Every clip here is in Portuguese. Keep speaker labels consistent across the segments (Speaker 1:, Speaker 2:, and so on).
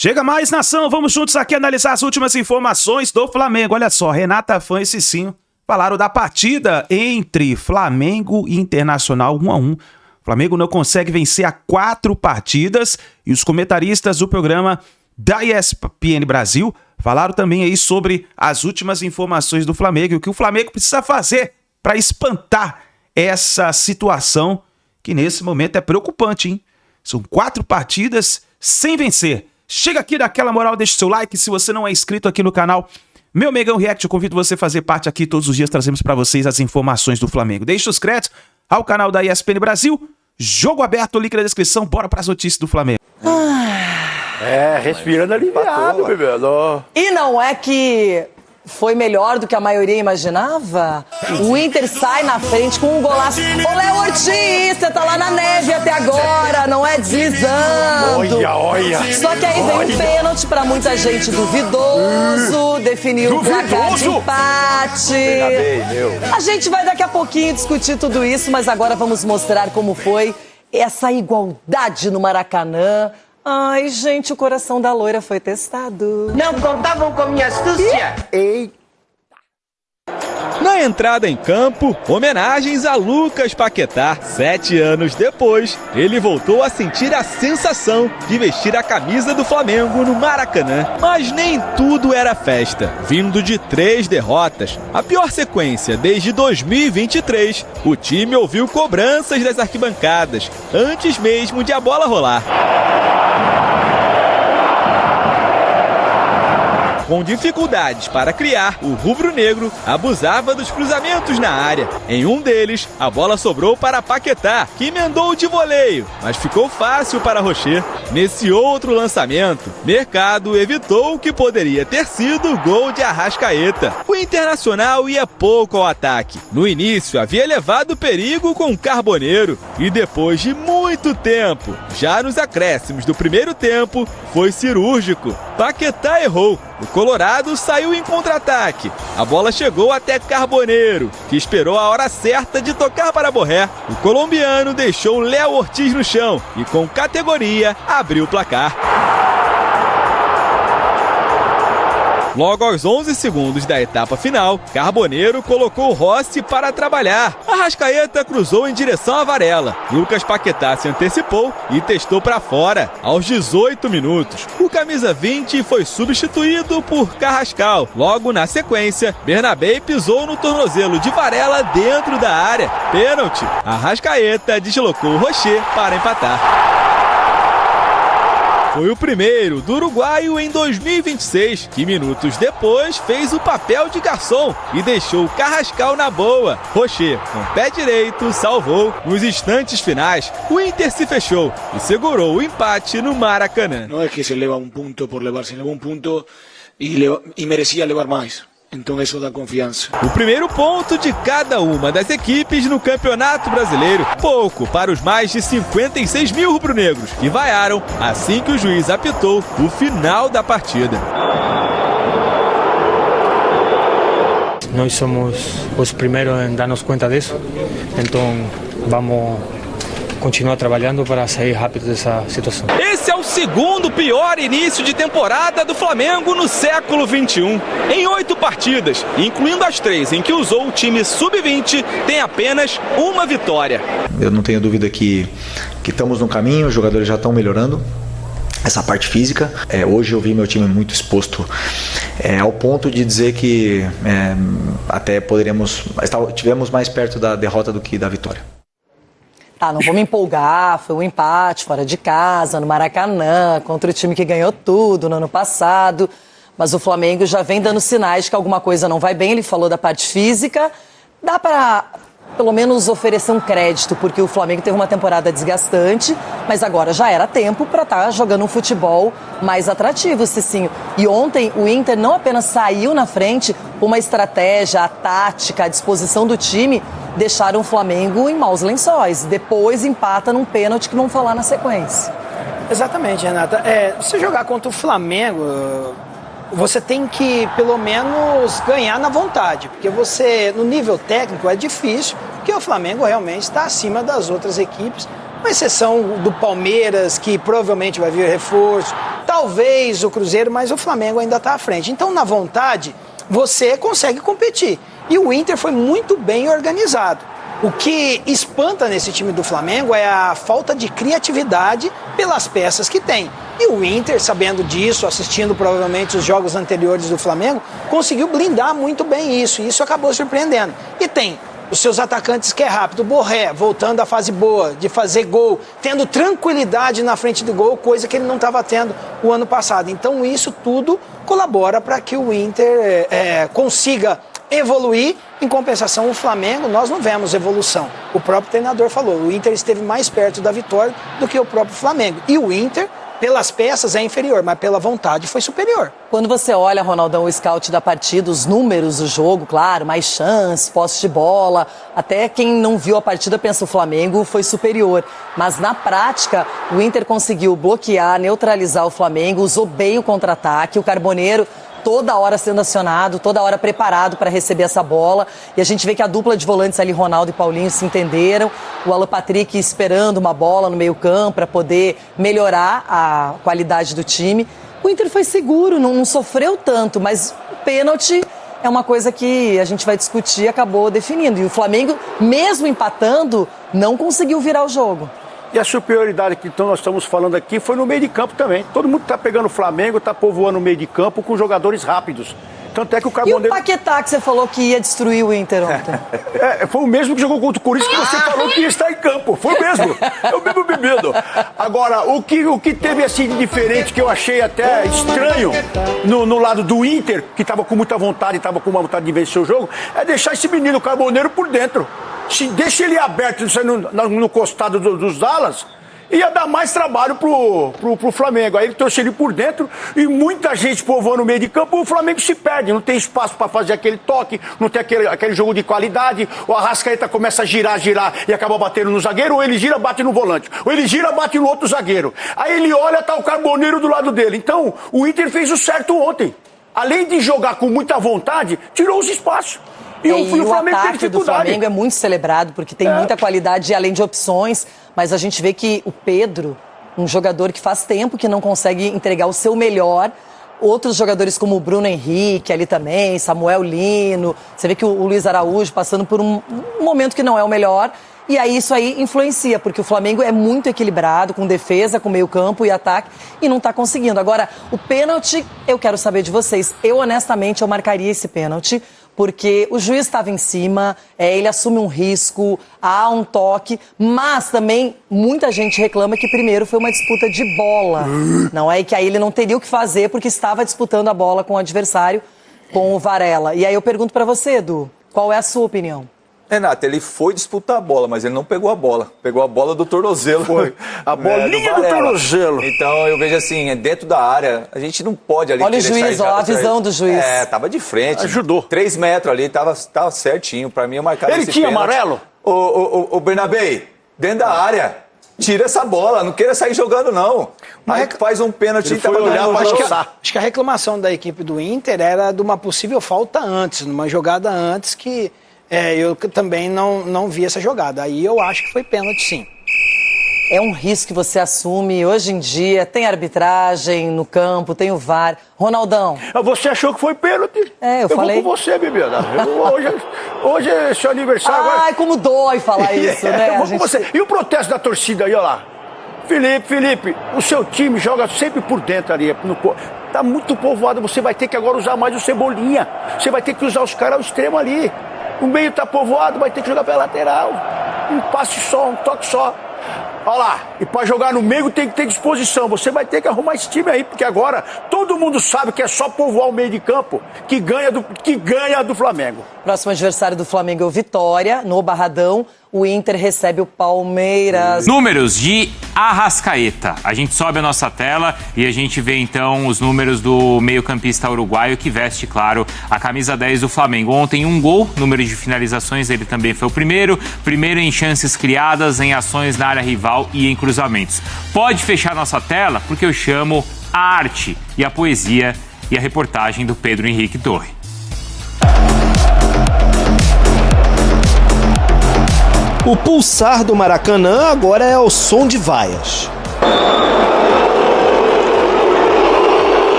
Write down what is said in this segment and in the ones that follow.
Speaker 1: Chega mais, nação, vamos juntos aqui analisar as últimas informações do Flamengo. Olha só, Renata Fã e Cicinho falaram da partida entre Flamengo e Internacional 1-1. O Flamengo não consegue vencer há 4 partidas e os comentaristas do programa da ESPN Brasil falaram também aí sobre as últimas informações do Flamengo e o que o Flamengo precisa fazer para espantar essa situação que nesse momento é preocupante, hein? São 4 partidas sem vencer. Chega aqui, dá aquela moral, deixa o seu like. Se você não é inscrito aqui no canal Meu Mengão React, eu convido você a fazer parte aqui. Todos os dias trazemos para vocês as informações do Flamengo. Deixe os créditos ao canal da ESPN Brasil. Jogo aberto, link na descrição. Bora para as notícias do Flamengo.
Speaker 2: Respirando aliviado, bebê.
Speaker 3: E não é que foi melhor do que a maioria imaginava? O Inter sai na frente com um golaço. Ô, Léo Ortiz, você tá lá na neve até agora, não é deslizando.
Speaker 2: Olha.
Speaker 3: Só que aí vem um pênalti pra muita gente duvidoso, definiu o placar de empate. A gente vai daqui a pouquinho discutir tudo isso, mas agora vamos mostrar como foi essa igualdade no Maracanã. Ai, gente, o coração da loira foi testado.
Speaker 4: Não contavam com minha astúcia.
Speaker 5: Na entrada em campo, homenagens a Lucas Paquetá. 7 anos depois, ele voltou a sentir a sensação de vestir a camisa do Flamengo no Maracanã. Mas nem tudo era festa. Vindo de 3 derrotas, a pior sequência desde 2023, o time ouviu cobranças das arquibancadas, antes mesmo de a bola rolar. Com dificuldades para criar, o rubro-negro abusava dos cruzamentos na área. Em um deles, a bola sobrou para Paquetá, que emendou de voleio, mas ficou fácil para Rocher. Nesse outro lançamento, Mercado evitou o que poderia ter sido o gol de Arrascaeta. O Internacional ia pouco ao ataque. No início, havia levado perigo com Carboneiro e depois de muito tempo, já nos acréscimos do primeiro tempo, foi cirúrgico. Paquetá errou. O Colorado saiu em contra-ataque. A bola chegou até Carboneiro, que esperou a hora certa de tocar para Borré. O colombiano deixou Léo Ortiz no chão e, com categoria, abriu o placar. Logo aos 11 segundos da etapa final, Carboneiro colocou Rossi para trabalhar. Arrascaeta cruzou em direção à Varela. Lucas Paquetá se antecipou e testou para fora. Aos 18 minutos, o camisa 20 foi substituído por Carrascal. Logo na sequência, Bernabé pisou no tornozelo de Varela dentro da área. Pênalti. Arrascaeta deslocou Rocher para empatar. Foi o primeiro do uruguaio em 2026, que minutos depois fez o papel de garçom e deixou o Carrascal na boa. Rocher, com o pé direito, salvou. Nos instantes finais, o Inter se fechou e segurou o empate no Maracanã.
Speaker 6: Não é que se leva um ponto por levar, se leva um ponto e merecia levar mais. Então isso dá confiança.
Speaker 5: O primeiro ponto de cada uma das equipes no Campeonato Brasileiro. Pouco para os mais de 56 mil rubro-negros que vaiaram assim que o juiz apitou o final da partida.
Speaker 7: Nós somos os primeiros em dar-nos conta disso. Então vamos continuar trabalhando para sair rápido dessa situação.
Speaker 5: Esse é o segundo pior início de temporada do Flamengo no século XXI. Em 8 partidas, incluindo as 3 em que usou o time sub-20, tem apenas uma vitória.
Speaker 8: Eu não tenho dúvida que estamos no caminho, os jogadores já estão melhorando essa parte física. Hoje eu vi meu time muito exposto ao ponto de dizer que até tivemos mais perto da derrota do que da vitória.
Speaker 3: Tá, não vou me empolgar, foi um empate fora de casa, no Maracanã, contra o time que ganhou tudo no ano passado. Mas o Flamengo já vem dando sinais que alguma coisa não vai bem. Ele falou da parte física. Dá para, pelo menos, oferecer um crédito, porque o Flamengo teve uma temporada desgastante, mas agora já era tempo para estar jogando um futebol mais atrativo, Cicinho. E ontem o Inter não apenas saiu na frente, uma estratégia, a tática, a disposição do time deixaram o Flamengo em maus lençóis. Depois empata num pênalti que vamos falar na sequência.
Speaker 9: Exatamente, Renata. Você jogar contra o Flamengo, você tem que, pelo menos, ganhar na vontade. Porque você, no nível técnico, é difícil, porque o Flamengo realmente está acima das outras equipes. Com exceção do Palmeiras, que provavelmente vai vir reforço, talvez o Cruzeiro, mas o Flamengo ainda está à frente. Então, na vontade, você consegue competir. E o Inter foi muito bem organizado. O que espanta nesse time do Flamengo é a falta de criatividade pelas peças que tem. E o Inter, sabendo disso, assistindo provavelmente os jogos anteriores do Flamengo, conseguiu blindar muito bem isso. E isso acabou surpreendendo. E tem os seus atacantes que é rápido. Borré, voltando à fase boa, de fazer gol, tendo tranquilidade na frente do gol, coisa que ele não estava tendo o ano passado. Então isso tudo colabora para que o Inter consiga evoluir. Em compensação, o Flamengo, nós não vemos evolução. O próprio treinador falou, o Inter esteve mais perto da vitória do que o próprio Flamengo. E o Inter, pelas peças, é inferior, mas pela vontade foi superior.
Speaker 3: Quando você olha, Ronaldão, o scout da partida, os números do jogo, claro, mais chance, posse de bola, até quem não viu a partida pensa o Flamengo foi superior. Mas na prática, o Inter conseguiu bloquear, neutralizar o Flamengo, usou bem o contra-ataque, o Carboneiro toda hora sendo acionado, toda hora preparado para receber essa bola. E a gente vê que a dupla de volantes ali, Ronaldo e Paulinho, se entenderam. O Alan Patrick esperando uma bola no meio-campo para poder melhorar a qualidade do time. O Inter foi seguro, não sofreu tanto, mas o pênalti é uma coisa que a gente vai discutir e acabou definindo. E o Flamengo, mesmo empatando, não conseguiu virar o jogo.
Speaker 2: E a superioridade que então nós estamos falando aqui foi no meio de campo também. Todo mundo está pegando o Flamengo, está povoando o meio de campo com jogadores rápidos. Tanto é que o Carboneiro...
Speaker 3: E o Paquetá que você falou que ia destruir o Inter ontem?
Speaker 2: Foi o mesmo que jogou contra o Corinthians que você falou que ia estar em campo. Foi o mesmo. É o mesmo bebido. Agora, o que teve assim de diferente, que eu achei até estranho no lado do Inter, que estava com muita vontade, estava com uma vontade de vencer o jogo, é deixar esse menino, o Carboneiro, por dentro. Se deixa ele aberto no costado dos alas, ia dar mais trabalho pro Flamengo. Aí ele trouxe ele por dentro e muita gente povoando no meio de campo, o Flamengo se perde, não tem espaço para fazer aquele toque, não tem aquele jogo de qualidade, o Arrascaeta começa a girar e acaba batendo no zagueiro, ou ele gira, bate no volante, ou ele gira, bate no outro zagueiro. Aí ele olha, tá o Carboneiro do lado dele. Então, o Inter fez o certo ontem. Além de jogar com muita vontade, tirou os espaços.
Speaker 3: E o ataque do Flamengo é muito celebrado, porque tem muita qualidade, além de opções, mas a gente vê que o Pedro, um jogador que faz tempo que não consegue entregar o seu melhor, outros jogadores como o Bruno Henrique ali também, Samuel Lino, você vê que o Luiz Araújo passando por um momento que não é o melhor, e aí isso aí influencia, porque o Flamengo é muito equilibrado, com defesa, com meio campo e ataque, e não está conseguindo. Agora, o pênalti, eu quero saber de vocês. Eu, honestamente, eu marcaria esse pênalti, porque o juiz estava em cima, ele assume um risco, há um toque, mas também muita gente reclama que primeiro foi uma disputa de bola, não é? E que aí ele não teria o que fazer porque estava disputando a bola com o adversário, com o Varela. E aí eu pergunto para você, Edu, qual é a sua opinião?
Speaker 10: Renato, ele foi disputar a bola, mas ele não pegou a bola. Pegou a bola do tornozelo.
Speaker 2: Foi. A bolinha do tornozelo.
Speaker 10: Então, eu vejo assim, dentro da área, a gente não pode ali...
Speaker 3: Olha o juiz, ó, a visão do juiz.
Speaker 10: Tava de frente.
Speaker 2: Ajudou.
Speaker 10: 3 metros ali, tava certinho. Pra mim, eu marcaria esse
Speaker 2: pênalti. Ele tinha amarelo?
Speaker 10: Ô, Bernabé, dentro da área, tira essa bola, não queira sair jogando, não. Aí faz um pênalti e tava olhando.
Speaker 9: Acho que a reclamação da equipe do Inter era de uma possível falta antes, numa jogada antes que... eu também não vi essa jogada. Aí eu acho que foi pênalti, sim.
Speaker 3: É um risco que você assume hoje em dia. Tem arbitragem no campo, tem o VAR. Ronaldão.
Speaker 2: Você achou que foi pênalti?
Speaker 3: Eu falei.
Speaker 2: Vou com você, bebida. Hoje é seu aniversário.
Speaker 3: Ai,
Speaker 2: agora...
Speaker 3: como dói falar isso, né?
Speaker 2: Eu vou com você. E o protesto da torcida aí, ó lá. Felipe, o seu time joga sempre por dentro ali. Tá muito povoado. Você vai ter que agora usar mais o Cebolinha. Você vai ter que usar os caras ao extremo ali. O meio tá povoado, vai ter que jogar pela lateral. Um passe só, um toque só. Olha lá, e para jogar no meio tem que ter disposição. Você vai ter que arrumar esse time aí, porque agora todo mundo sabe que é só povoar o meio de campo que ganha do Flamengo.
Speaker 3: Próximo adversário do Flamengo é o Vitória, no Barradão. O Inter recebe o Palmeiras.
Speaker 11: Números de Arrascaeta. A gente sobe a nossa tela e a gente vê então os números do meio-campista uruguaio que veste, claro, a camisa 10 do Flamengo. Ontem 1 gol, número de finalizações ele também foi o primeiro em chances criadas, em ações na área rival e em cruzamentos. Pode fechar nossa tela porque eu chamo a arte e a poesia e a reportagem do Pedro Henrique Torre.
Speaker 12: O pulsar do Maracanã agora é ao som de vaias.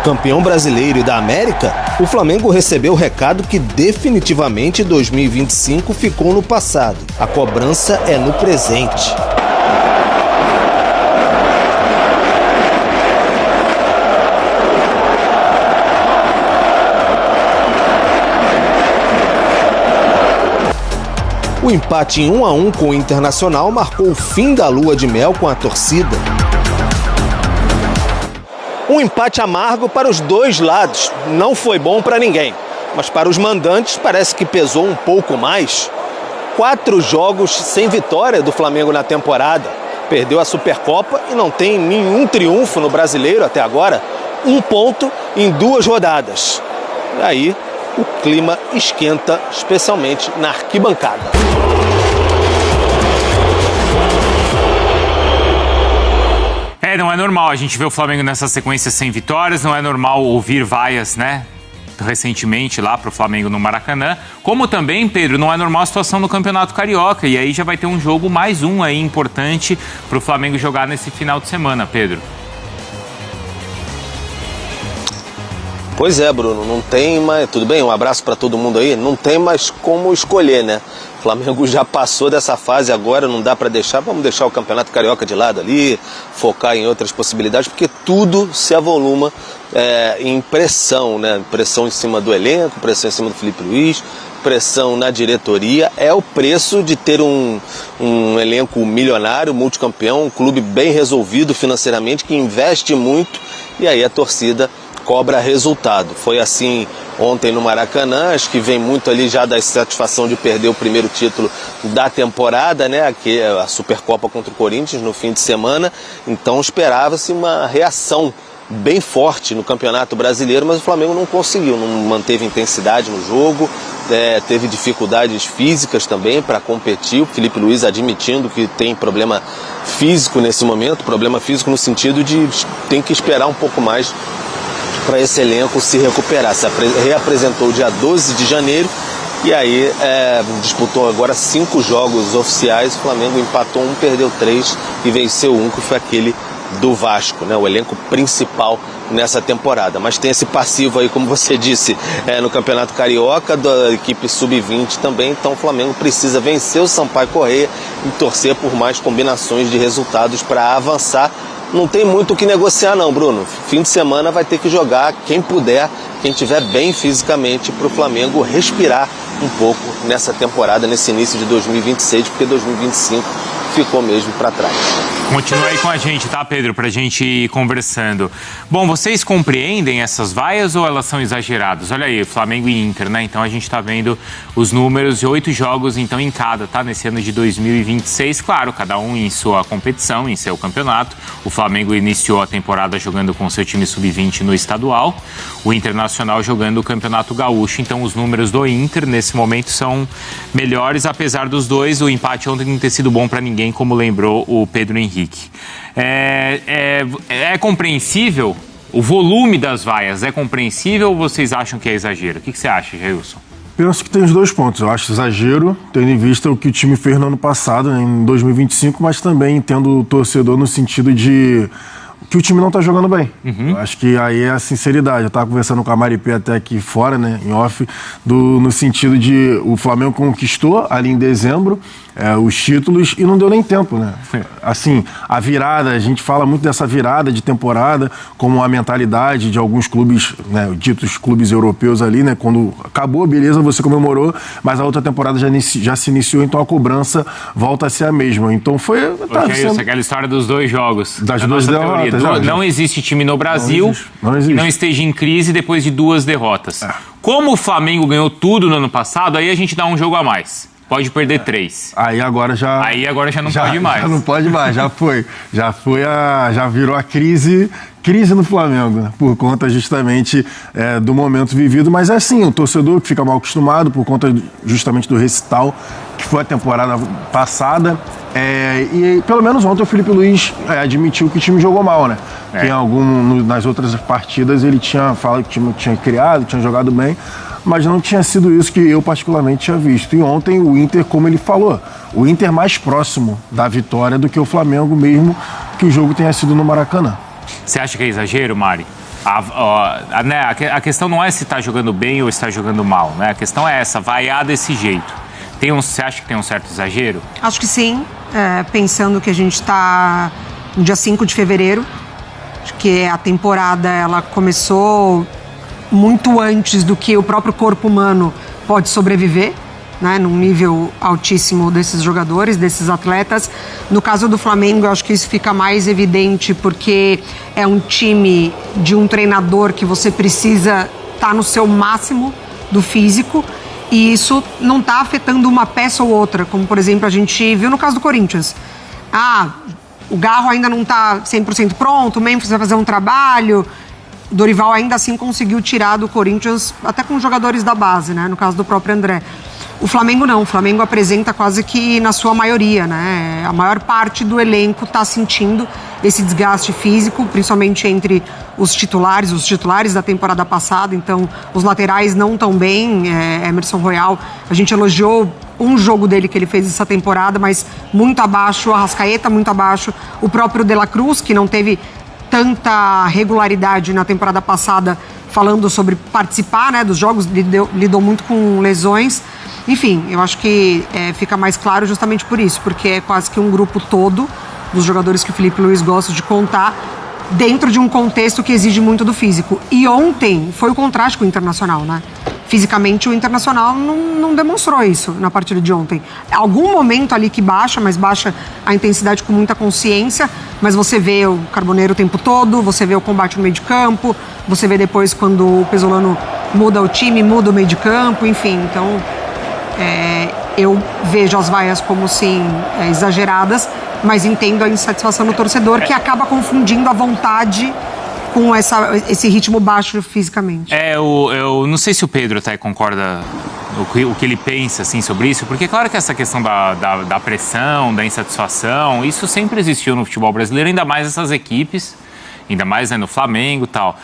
Speaker 12: campeão brasileiro e da América, o Flamengo recebeu o recado que definitivamente 2025 ficou no passado. A cobrança é no presente. O empate em 1-1 com o Internacional marcou o fim da lua de mel com a torcida. Um empate amargo para os dois lados. Não foi bom para ninguém. Mas para os mandantes parece que pesou um pouco mais. 4 jogos sem vitória do Flamengo na temporada. Perdeu a Supercopa e não tem nenhum triunfo no Brasileiro até agora. 1 ponto em 2 rodadas. E aí o clima esquenta, especialmente na arquibancada.
Speaker 11: Não é normal a gente ver o Flamengo nessa sequência sem vitórias, não é normal ouvir vaias, né, recentemente lá pro Flamengo no Maracanã, como também, Pedro, não é normal a situação no Campeonato Carioca, e aí já vai ter um jogo, mais um aí importante pro Flamengo jogar nesse final de semana, Pedro.
Speaker 12: Pois é, Bruno, não tem mais... Tudo bem, um abraço para todo mundo aí. Não tem mais como escolher, né? O Flamengo já passou dessa fase agora, não dá para deixar. Vamos deixar o Campeonato Carioca de lado ali, focar em outras possibilidades, porque tudo se avoluma em pressão, né? Pressão em cima do elenco, pressão em cima do Felipe Luiz, pressão na diretoria. É o preço de ter um elenco milionário, multicampeão, um clube bem resolvido financeiramente, que investe muito, e aí a torcida cobra resultado. Foi assim ontem no Maracanã, acho que vem muito ali já da satisfação de perder o primeiro título da temporada, né? Aqui a Supercopa contra o Corinthians no fim de semana. Então esperava-se uma reação bem forte no Campeonato Brasileiro, mas o Flamengo não conseguiu, não manteve intensidade no jogo, teve dificuldades físicas também para competir. O Felipe Luiz admitindo que tem problema físico nesse momento, problema físico no sentido de tem que esperar um pouco mais para esse elenco se recuperar. Se reapresentou dia 12 de janeiro e aí disputou agora 5 jogos oficiais. O Flamengo empatou 1, perdeu 3 e venceu 1, que foi aquele do Vasco, né? O elenco principal nessa temporada. Mas tem esse passivo aí, como você disse, no Campeonato Carioca, da equipe Sub-20 também. Então o Flamengo precisa vencer o Sampaio Corrêa e torcer por mais combinações de resultados para avançar. Não tem muito o que negociar não, Bruno. Fim de semana vai ter que jogar quem puder, quem estiver bem fisicamente, para o Flamengo respirar um pouco nessa temporada, nesse início de 2026, porque 2025 ficou mesmo para trás.
Speaker 11: Continua aí com a gente, tá, Pedro, pra gente ir conversando. Bom, vocês compreendem essas vaias ou elas são exageradas? Olha aí, Flamengo e Inter, né? Então a gente tá vendo os números de 8 jogos, então, em cada, tá? Nesse ano de 2026, claro, cada um em sua competição, em seu campeonato. O Flamengo iniciou a temporada jogando com seu time sub-20 no estadual, o Internacional jogando o Campeonato Gaúcho. Então os números do Inter, nesse momento, são melhores, apesar dos dois. O empate ontem não ter sido bom pra ninguém, como lembrou o Pedro Henrique. É compreensível? O volume das vaias é compreensível ou vocês acham que é exagero? O que você acha, Jailson?
Speaker 13: Penso que tem os 2 pontos. Eu acho exagero, tendo em vista o que o time fez no ano passado, né, em 2025, mas também entendo o torcedor no sentido de que o time não tá jogando bem. Eu acho que aí é a sinceridade. Eu tava conversando com a Maripê até aqui fora, né, em off, no sentido de o Flamengo conquistou ali em dezembro os títulos e não deu nem tempo, né? Assim, a virada, a gente fala muito dessa virada de temporada como a mentalidade de alguns clubes, né, ditos clubes europeus ali, né? Quando acabou, beleza, você comemorou, mas a outra temporada já se iniciou, então a cobrança volta a ser a mesma. Então foi...
Speaker 11: Isso, aquela história dos 2 jogos.
Speaker 13: Das 2 derrotas.
Speaker 11: Não existe time no Brasil que não esteja em crise depois de 2 derrotas. Como o Flamengo ganhou tudo no ano passado, aí a gente dá um jogo a mais. Pode perder 3.
Speaker 13: Aí agora já
Speaker 11: não pode mais.
Speaker 13: Já não pode mais, já foi. Já virou a crise no Flamengo, né? Por conta justamente do momento vivido. Mas é assim, o torcedor que fica mal acostumado por conta justamente do recital que foi a temporada passada. E pelo menos ontem o Felipe Luiz admitiu que o time jogou mal, né? Nas outras partidas ele tinha falado que o time tinha criado, tinha jogado bem, mas não tinha sido isso que eu particularmente tinha visto. E ontem o Inter, como ele falou, o Inter mais próximo da vitória do que o Flamengo, mesmo que o jogo tenha sido no Maracanã.
Speaker 11: Você acha que é exagero, Mari? A questão não é se está jogando bem ou está jogando mal, né? A questão é essa, vaiar desse jeito. Você acha que tem um certo exagero?
Speaker 14: Acho que sim, pensando que a gente está no dia 5 de fevereiro, acho que a temporada ela começou muito antes do que o próprio corpo humano pode sobreviver, né, num nível altíssimo desses jogadores, desses atletas. No caso do Flamengo, eu acho que isso fica mais evidente porque é um time de um treinador que você precisa estar no seu máximo do físico e isso não está afetando uma peça ou outra, como por exemplo a gente viu no caso do Corinthians. O Garro ainda não está 100% pronto, o Memphis vai fazer um trabalho. O Dorival ainda assim conseguiu tirar do Corinthians, até com jogadores da base, né? No caso do próprio André. O Flamengo não, o Flamengo apresenta quase que na sua maioria, né? A maior parte do elenco está sentindo esse desgaste físico, principalmente entre os titulares da temporada passada, então os laterais não tão bem, Emerson Royal, a gente elogiou um jogo dele que ele fez essa temporada, mas muito abaixo, o Arrascaeta muito abaixo, o próprio De La Cruz, que não teve tanta regularidade na temporada passada, falando sobre participar, né, dos jogos, lidou muito com lesões. Enfim, eu acho que fica mais claro justamente por isso, porque é quase que um grupo todo dos jogadores que o Felipe Luiz gosta de contar dentro de um contexto que exige muito do físico. E ontem foi o contraste com o Internacional, né? Fisicamente, o Internacional não demonstrou isso na partida de ontem. Algum momento ali que baixa, mas baixa a intensidade com muita consciência, mas você vê o Carboneiro o tempo todo, você vê o combate no meio de campo, você vê depois quando o Pesolano muda o time, muda o meio de campo, enfim. Então, eu vejo as vaias como, sim, exageradas, mas entendo a insatisfação do torcedor que acaba confundindo a vontade com esse ritmo baixo fisicamente.
Speaker 11: Eu não sei se o Pedro até concorda o que ele pensa assim, sobre isso, porque claro que essa questão da pressão, da insatisfação, isso sempre existiu no futebol brasileiro, ainda mais essas equipes, ainda mais, né, no Flamengo e tal.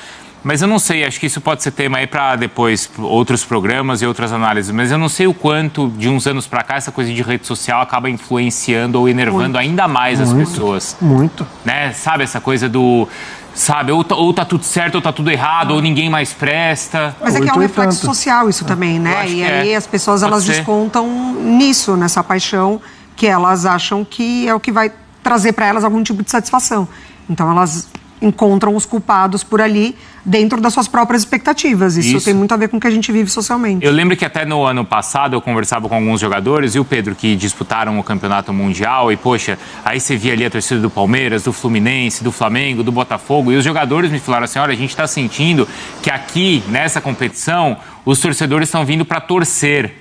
Speaker 11: Mas eu não sei, acho que isso pode ser tema aí para depois outros programas e outras análises, mas eu não sei o quanto de uns anos para cá essa coisa de rede social acaba influenciando ou enervando ainda mais as pessoas.
Speaker 13: Muito.
Speaker 11: Né? Sabe, essa coisa do... Sabe, ou tá tudo certo ou tá tudo errado, ou ninguém mais presta.
Speaker 14: Mas é que é um reflexo social isso também, né? E aí as pessoas, elas descontam nisso, nessa paixão que elas acham que é o que vai trazer para elas algum tipo de satisfação. Então elas encontram os culpados por ali dentro das suas próprias expectativas. Isso tem muito a ver com o que a gente vive socialmente.
Speaker 11: Eu lembro que até no ano passado eu conversava com alguns jogadores, e o Pedro, que disputaram o campeonato mundial, e poxa, aí você via ali a torcida do Palmeiras, do Fluminense, do Flamengo, do Botafogo, e os jogadores me falaram assim, olha, a gente está sentindo que aqui, nessa competição, os torcedores estão vindo para torcer,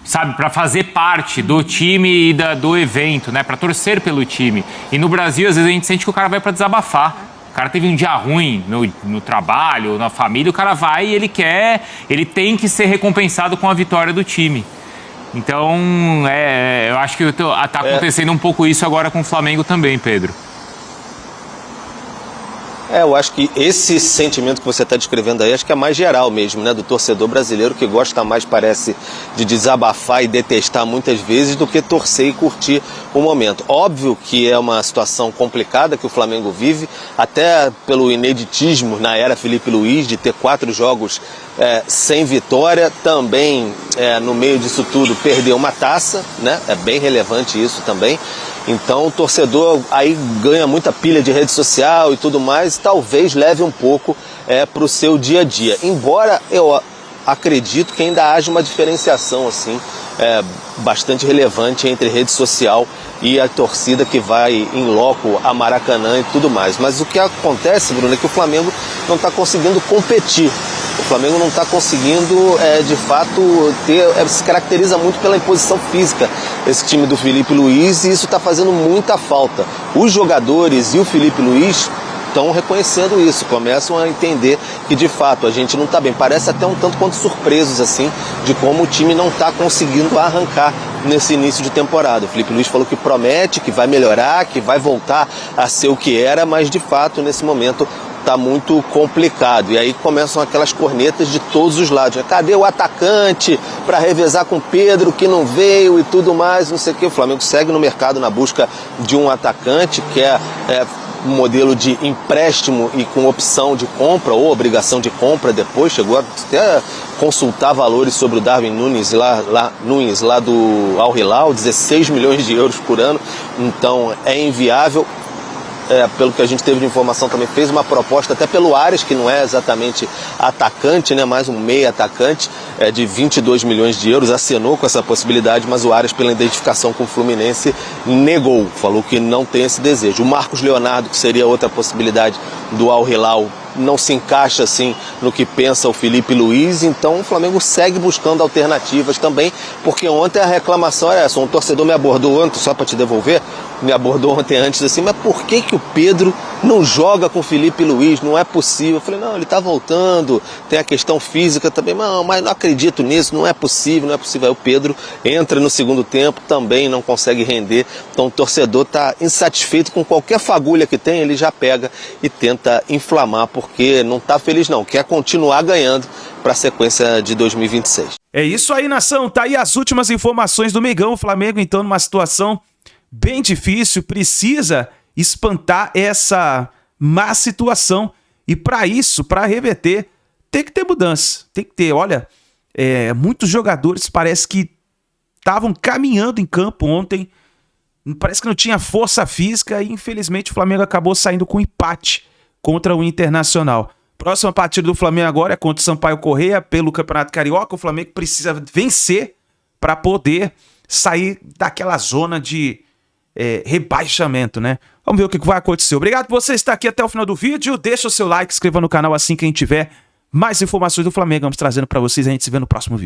Speaker 11: sabe, para fazer parte do time e do evento, né, para torcer pelo time. E no Brasil, às vezes, a gente sente que o cara vai para desabafar. O cara teve um dia ruim no trabalho, na família, o cara vai e ele tem que ser recompensado com a vitória do time. Então, eu acho que está acontecendo um pouco isso agora com o Flamengo também, Pedro.
Speaker 12: Eu acho que esse sentimento que você está descrevendo aí, acho que é mais geral mesmo, né? Do torcedor brasileiro, que gosta mais, parece, de desabafar e detestar muitas vezes do que torcer e curtir o momento. Óbvio que é uma situação complicada que o Flamengo vive, até pelo ineditismo na era Felipe Luiz, de ter 4 jogos sem vitória. Também, no meio disso tudo, perdeu uma taça, né? É bem relevante isso também. Então o torcedor aí ganha muita pilha de rede social e tudo mais, talvez leve um pouco para o seu dia a dia. Embora eu acredito que ainda haja uma diferenciação assim, bastante relevante entre rede social e a torcida que vai em loco a Maracanã e tudo mais. Mas o que acontece, Bruno, é que o Flamengo não está conseguindo competir. O Flamengo não está conseguindo, de fato, se caracteriza muito pela imposição física, esse time do Felipe Luiz, e isso está fazendo muita falta. Os jogadores e o Felipe Luiz estão reconhecendo isso, começam a entender que, de fato, a gente não está bem. Parece até um tanto quanto surpresos, assim, de como o time não está conseguindo arrancar nesse início de temporada. O Felipe Luiz falou que promete, que vai melhorar, que vai voltar a ser o que era, mas, de fato, nesse momento está muito complicado. E aí começam aquelas cornetas de todos os lados. Cadê o atacante para revezar com o Pedro, que não veio e tudo mais, não sei o que. O Flamengo segue no mercado na busca de um atacante, quer um modelo de empréstimo e com opção de compra ou obrigação de compra depois, chegou até a consultar valores sobre o Darwin Núñez lá do Al Hilal, 16 milhões de euros por ano, então é inviável. Pelo que a gente teve de informação também, fez uma proposta até pelo Ares, que não é exatamente atacante, né, mais um meia atacante, de 22 milhões de euros, assinou com essa possibilidade, mas o Ares, pela identificação com o Fluminense, negou, falou que não tem esse desejo. O Marcos Leonardo, que seria outra possibilidade do Al Hilal, não se encaixa assim no que pensa o Felipe Luiz, então o Flamengo segue buscando alternativas também, porque ontem a reclamação era essa, um torcedor me abordou ontem, só para te devolver, me abordou ontem antes assim, mas por que o Pedro não joga com o Felipe Luiz? Não é possível. Eu falei, não, ele está voltando, tem a questão física também, mas não acredito nisso, não é possível. Aí o Pedro entra no segundo tempo, também não consegue render, então o torcedor está insatisfeito com qualquer fagulha que tem, ele já pega e tenta inflamar, porque não está feliz não, quer continuar ganhando para a sequência de 2026.
Speaker 1: É isso aí, nação, tá aí as últimas informações do Mengão. O Flamengo então numa situação bem difícil, precisa espantar essa má situação. E para isso, para reverter, tem que ter mudança. Tem que ter, olha, muitos jogadores parece que estavam caminhando em campo ontem, parece que não tinha força física e infelizmente o Flamengo acabou saindo com empate contra o Internacional. Próxima partida do Flamengo agora é contra o Sampaio Corrêa pelo Campeonato Carioca. O Flamengo precisa vencer para poder sair daquela zona de rebaixamento, né? Vamos ver o que vai acontecer. Obrigado por você estar aqui até o final do vídeo. Deixa o seu like, inscreva no canal assim que a gente tiver mais informações do Flamengo. Vamos trazendo para vocês. A gente se vê no próximo vídeo.